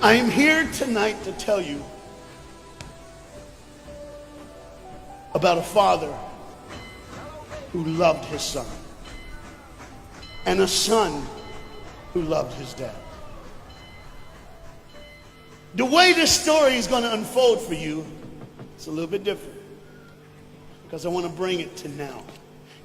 I am here tonight to tell you about a father who loved his son and a son who loved his dad. The way this story is going to unfold for you, it's a little bit different because I want to bring it to now.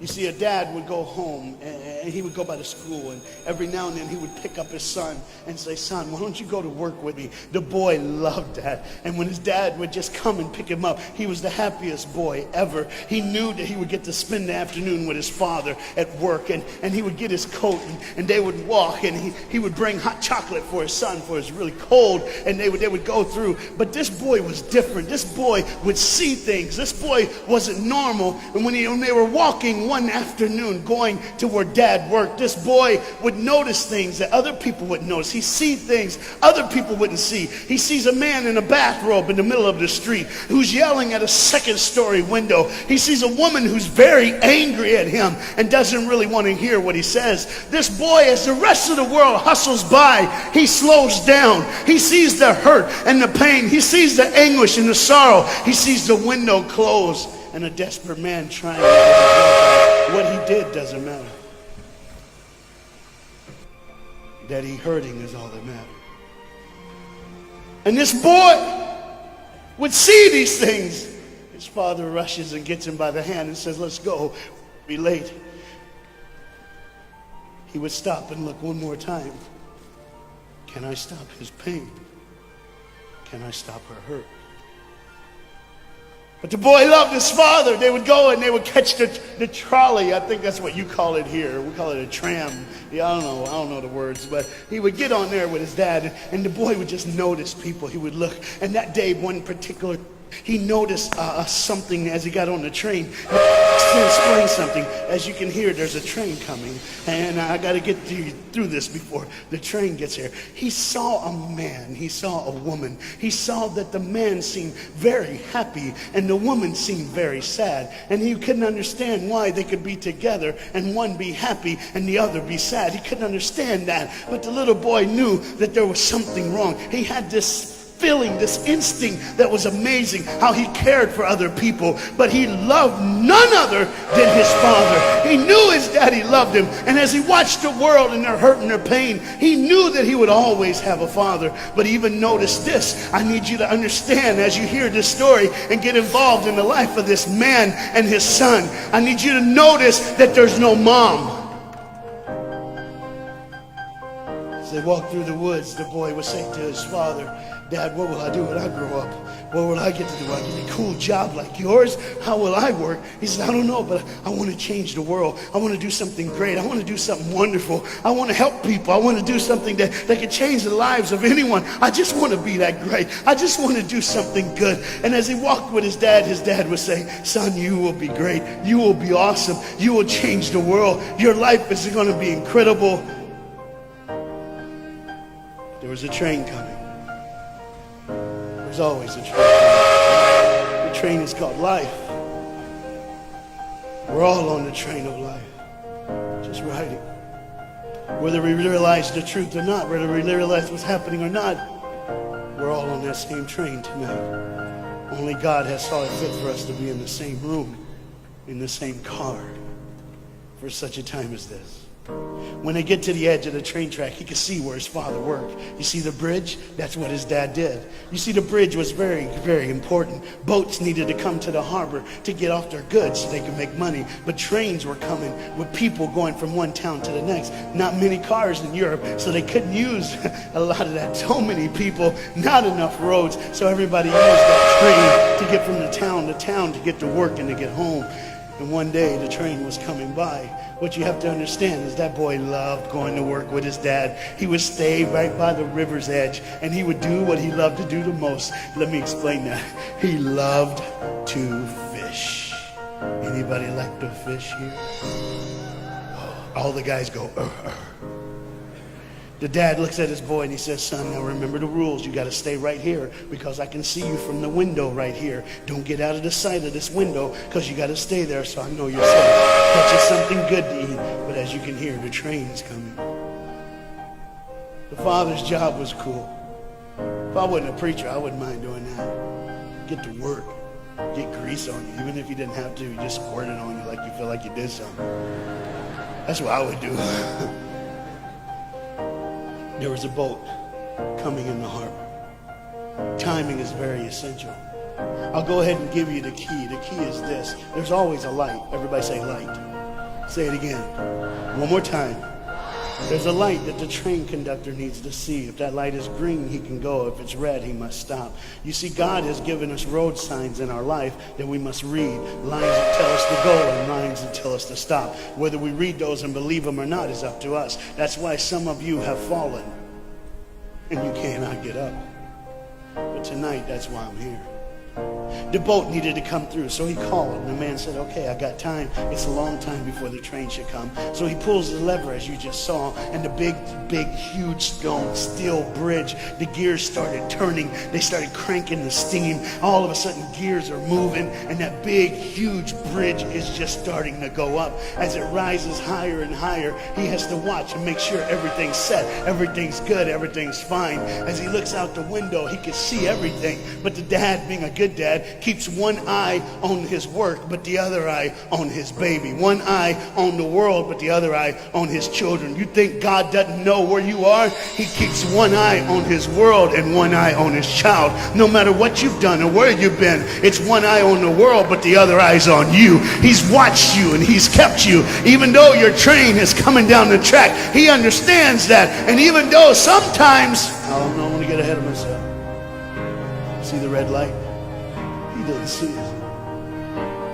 You see, a dad would go home and he would go by the school, and every now and then he would pick up his son and say, "Son, why don't you go to work with me?" The boy loved that. And when his dad would just come and pick him up, he was the happiest boy ever. He knew that he would get to spend the afternoon with his father at work, and he would get his coat, and they would walk, and he would bring hot chocolate for his son, for it's really cold, and they would go through. But this boy was different. This boy would see things. This boy wasn't normal. And when they were walking one afternoon going to where dad worked, this boy would notice things that other people wouldn't notice. He see things other people wouldn't see. He sees a man in a bathrobe in the middle of the street who's yelling at a second-story window. He sees a woman who's very angry at him and doesn't really want to hear what he says. This boy, as the rest of the world hustles by, he slows down. He sees the hurt and the pain. He sees the anguish and the sorrow. He sees the window close and a desperate man trying to get it. What he did doesn't matter. That he hurting is all that matters. And this boy would see these things. His father rushes and gets him by the hand and says, "Let's go. Be late." He would stop and look one more time. Can I stop his pain? Can I stop her hurt? But the boy loved his father. They would go and they would catch the trolley. I think that's what you call it here. We call it a tram. Yeah, I don't know the words. But he would get on there with his dad, and the boy would just notice people. He would look. And that day, one particular, he noticed something as he got on the train. To explain something, as you can hear, there's a train coming, and I got to get through this before the train gets here. He saw a man, he saw a woman. He saw that the man seemed very happy and the woman seemed very sad, and he couldn't understand why they could be together and one be happy and the other be sad. He couldn't understand that, but the little boy knew that there was something wrong. He had this feeling, this instinct that was amazing, how he cared for other people, but he loved none other than his father. He knew his daddy loved him, and as he watched the world and their hurt and their pain, he knew that he would always have a father. But he even noticed this. I need you to understand as you hear this story and get involved in the life of this man and his son. I need you to notice that there's no mom. As they walked through the woods, the boy would say to his father, "Dad, what will I do when I grow up? What will I get to do? Will I get a cool job like yours? How will I work?" He said, "I don't know, but I want to change the world. I want to do something great. I want to do something wonderful. I want to help people. I want to do something that could change the lives of anyone. I just want to be that great. I just want to do something good." And as he walked with his dad would say, "Son, you will be great. You will be awesome. You will change the world. Your life is going to be incredible." There was a train coming. There's always a train coming. The train is called life. We're all on the train of life, just riding. Whether we realize the truth or not, whether we realize what's happening or not, we're all on that same train tonight. Only God has saw it fit for us to be in the same room, in the same car, for such a time as this. When they get to the edge of the train track, he could see where his father worked. You see the bridge? That's what his dad did. You see, the bridge was very, very important. Boats needed to come to the harbor to get off their goods so they could make money. But trains were coming with people going from one town to the next. Not many cars in Europe, so they couldn't use a lot of that. So many people, not enough roads, so everybody used that train to get from the town to town to get to work and to get home. And one day the train was coming by. What you have to understand is that boy loved going to work with his dad. He would stay right by the river's edge, and he would do what he loved to do the most. Let me explain that. He loved to fish. Anybody like to fish here? All the guys go, The dad looks at his boy and he says, "Son, now remember the rules. You got to stay right here because I can see you from the window right here. Don't get out of the sight of this window because you got to stay there so I know you're safe. Get you something good to eat." But as you can hear, the train is coming. The father's job was cool. If I wasn't a preacher, I wouldn't mind doing that. Get to work. Get grease on you. Even if you didn't have to, you just squirt it on you like you feel like you did something. That's what I would do. There was a boat coming in the harbor. Timing is very essential. I'll go ahead and give you the key. The key is this. There's always a light. Everybody say light. Say it again. One more time. There's a light that the train conductor needs to see. If that light is green, he can go. If it's red, he must stop. You see, God has given us road signs in our life that we must read. Lines that tell us to go and lines that tell us to stop. Whether we read those and believe them or not is up to us. That's why some of you have fallen and you cannot get up. But tonight, that's why I'm here. The boat needed to come through, so he called, and the man said, okay, I got time. It's a long time before the train should come. So he pulls the lever, as you just saw, and the big, huge steel bridge, the gears started turning. They started cranking the steam. All of a sudden, gears are moving, and that big, huge bridge is just starting to go up. As it rises higher and higher, he has to watch and make sure everything's set, everything's good, everything's fine. As he looks out the window, he can see everything, but the dad, being a good dad, keeps one eye on his work, but the other eye on his baby. One eye on the world, but the other eye on his children. You think God doesn't know where you are? He keeps one eye on his world and one eye on his child. No matter what you've done or where you've been, it's one eye on the world, but the other eye's on you. He's watched you and he's kept you. Even though your train is coming down the track, he understands that. And even though sometimes, I don't want to get ahead of myself. See the red light? He didn't see it.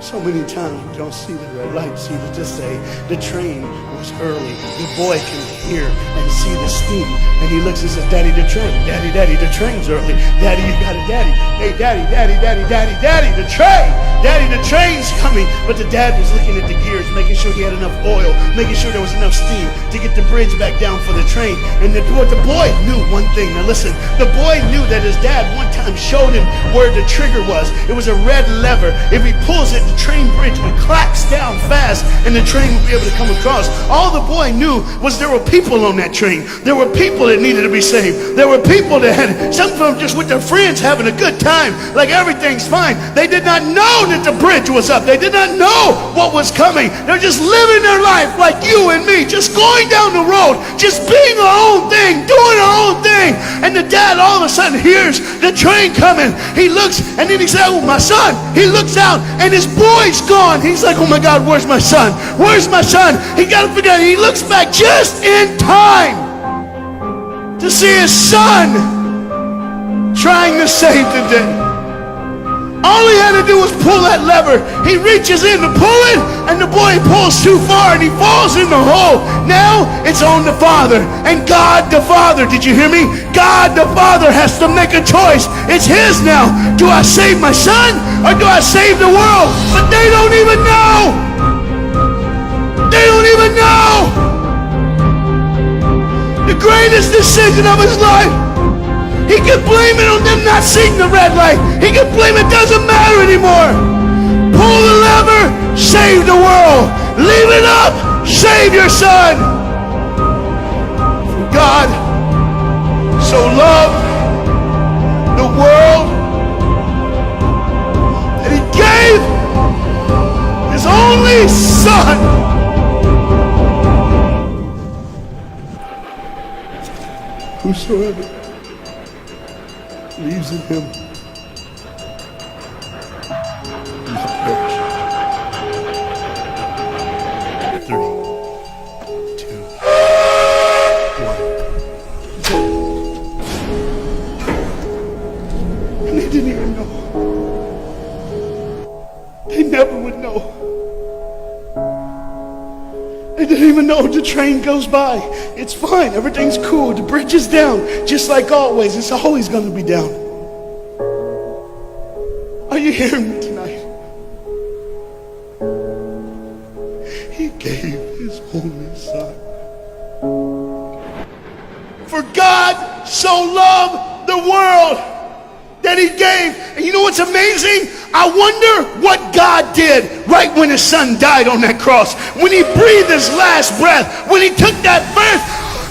So many times we don't see the red light. See, to just say the train was early. The boy can hear and see the steam. And he looks and says, Daddy, the train. Daddy, the train's early. Daddy, you got it, Daddy. Hey, Daddy, the train. Daddy, the train's coming. But the dad was looking at the gears, making sure he had enough oil, making sure there was enough steam to get the bridge back down for the train. And the boy knew one thing. Now listen, the boy knew that his dad one time showed him where the trigger was. It was a red lever. If he pulls it, the train bridge would collapse down fast and the train would be able to come across. All the boy knew was there were people on that train. There were people that needed to be saved. There were people that had, some of them just with their friends having a good time, like everything's fine. They did not know that the bridge was up. They did not know what was coming. They're just living their life like you and me, just going down the road, just being our own thing, doing our own thing. And the dad all of a sudden hears the train coming. He looks and then he said, oh, my son. He looks out and his boy's gone. He's like, oh my God, where's my son? Where's my son? He got to figure out. He looks back just in time to see his son trying to save the day. All he had to do was pull that lever. He reaches in to pull it, and the boy pulls too far, and he falls in the hole. Now it's on the father, and God the Father, did you hear me? God the Father has to make a choice. It's his now. Do I save my son, or do I save the world? But they don't even know. They don't even know. The greatest decision of his life. He could blame it on them not seeing the red light. He could blame it doesn't matter anymore. Pull the lever, save the world. Leave it up, save your son. For God so loved the world that he gave his only son. Whosoever believes in him will not perish. 3, 2, 1. And they didn't even know. They never would know. They didn't even know. The train goes by. It's fine. Everything's cool. The bridge is down. Just like always. It's always going to be down. Are you hearing me tonight? He gave his only son. For God so loved the world that he gave. And you know what's amazing? I wonder what God did right when his son died on that cross. When he breathed his last breath, when he took that breath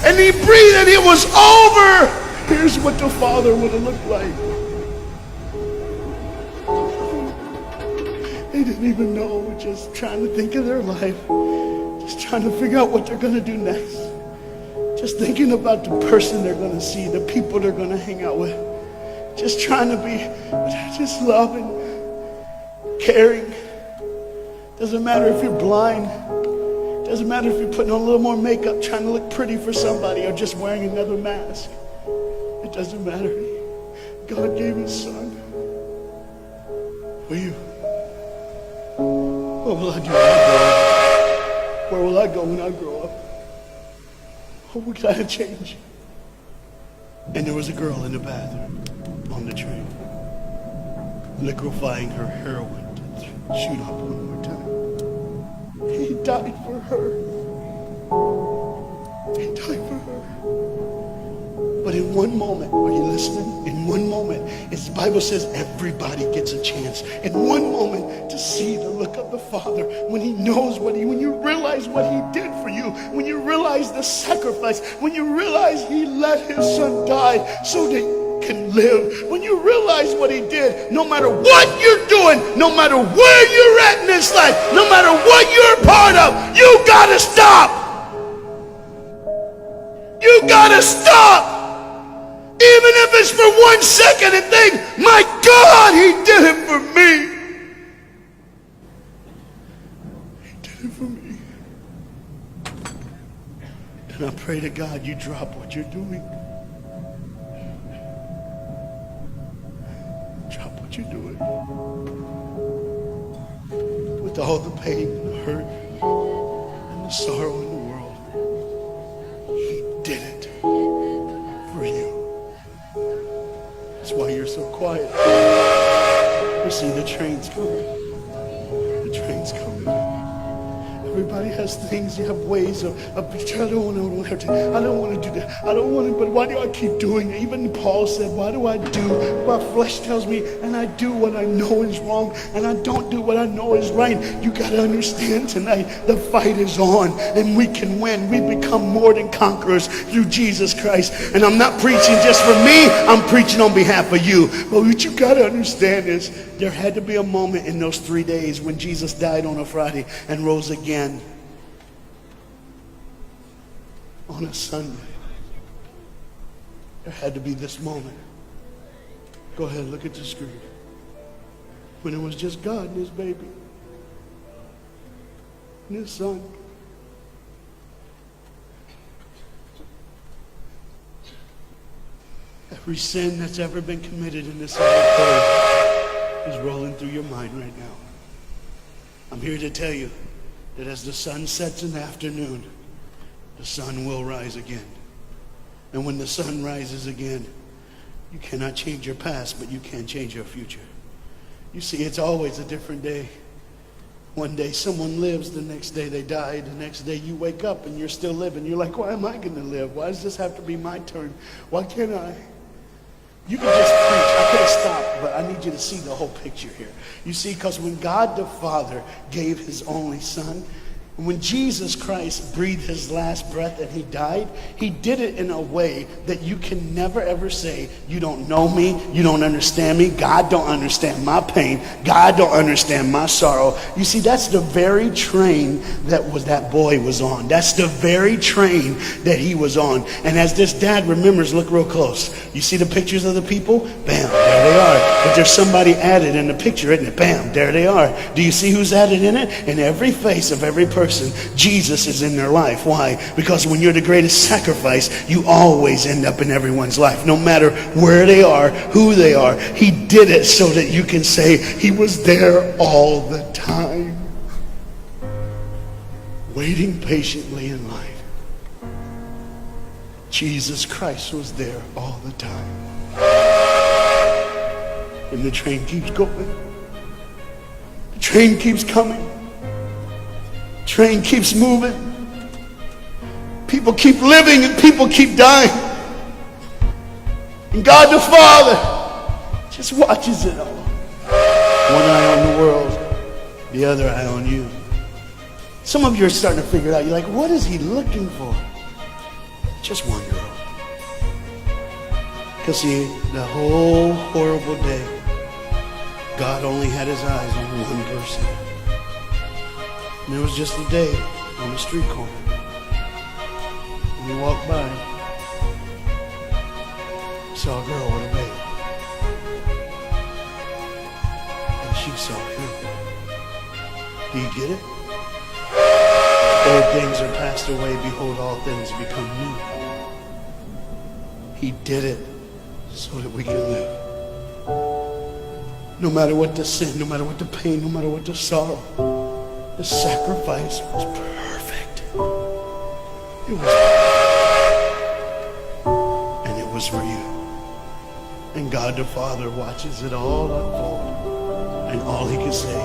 and he breathed and it was over. Here's what the Father would have looked like. They didn't even know, just trying to think of their life, just trying to figure out what they're going to do next. Just thinking about the person they're going to see, the people they're going to hang out with. Just trying to be just loving, caring. Doesn't matter if you're blind. Doesn't matter if you're putting on a little more makeup, trying to look pretty for somebody, or just wearing another mask. It doesn't matter. God gave his son for you. What will I do when I grow up? Where will I go when I grow up? What would I change? And there was a girl in the bathroom on the train, liquefying her heroin to shoot up one more time. He died for her. He died for her. But in one moment, are you listening? In one moment, as the Bible says, everybody gets a chance. In one moment, to see the look of the Father when he knows when you realize what he did for you, when you realize the sacrifice, when you realize he let his son die so that you can live, when you realize what he did, no matter what you're doing, no matter where you're at in this life, no matter what you're a part of, you gotta stop. You gotta stop. Even if it's for 1 second, and think, my God, he did it for me. He did it for me. And I pray to God you drop what you're doing. Drop what you're doing. With all the pain, the hurt, and the sorrow in the world, he did it for you. That's why you're so quiet. You see the train's coming. The train's coming. Everybody has things, you have ways of I don't want to do that. I don't want to, but why do I keep doing it? Even Paul said, why do I do what my flesh tells me, and I do what I know is wrong, and I don't do what I know is right? You got to understand tonight, the fight is on, and we can win. We become more than conquerors through Jesus Christ. And I'm not preaching just for me, I'm preaching on behalf of you. But what you got to understand is, there had to be a moment in those 3 days when Jesus died on a Friday and rose again on a Sunday. There had to be this moment. Go ahead, look at the screen. When it was just God and his baby and his son. Every sin that's ever been committed in this earth is rolling through your mind right now. I'm here to tell you that as the sun sets in the afternoon, the sun will rise again. And when the sun rises again, you cannot change your past, but you can change your future. You see, it's always a different day. One day someone lives, the next day they die, the next day you wake up and you're still living. You're like, why am I going to live? Why does this have to be my turn? Why can't I? You can just preach. I could have stopped, but I need you to see the whole picture here. You see, because when God the Father gave his only son, when Jesus Christ breathed his last breath and he died, he did it in a way that you can never ever say, you don't know me, you don't understand me, God don't understand my pain, God don't understand my sorrow. You see, that's the very train that boy was on. That's the very train that he was on. And as this dad remembers, look real close. You see the pictures of the people? Bam, there they are. But there's somebody added in the picture, isn't it? Bam, there they are. Do you see who's added in it? In every face of every person, Jesus is in their life. Why? Because when you're the greatest sacrifice, you always end up in everyone's life. No matter where they are, who they are, he did it so that you can say he was there all the time, waiting patiently in line. Jesus Christ was there all the time. And the train keeps going. The train keeps coming. Train keeps moving. People keep living and people keep dying. And God the Father just watches it all. One eye on the world, the other eye on you. Some of you are starting to figure it out. You're like, what is he looking for? Just one girl. Because see, the whole horrible day, God only had his eyes on one person. And it was just a day on the street corner. When he walked by, he saw a girl with a baby. And she saw him. Do you get it? Old things are passed away. Behold, all things become new. He did it so that we can live. No matter what the sin, no matter what the pain, no matter what the sorrow, the sacrifice was perfect. It was perfect. And it was for you. And God the Father watches it all unfold. And all he can say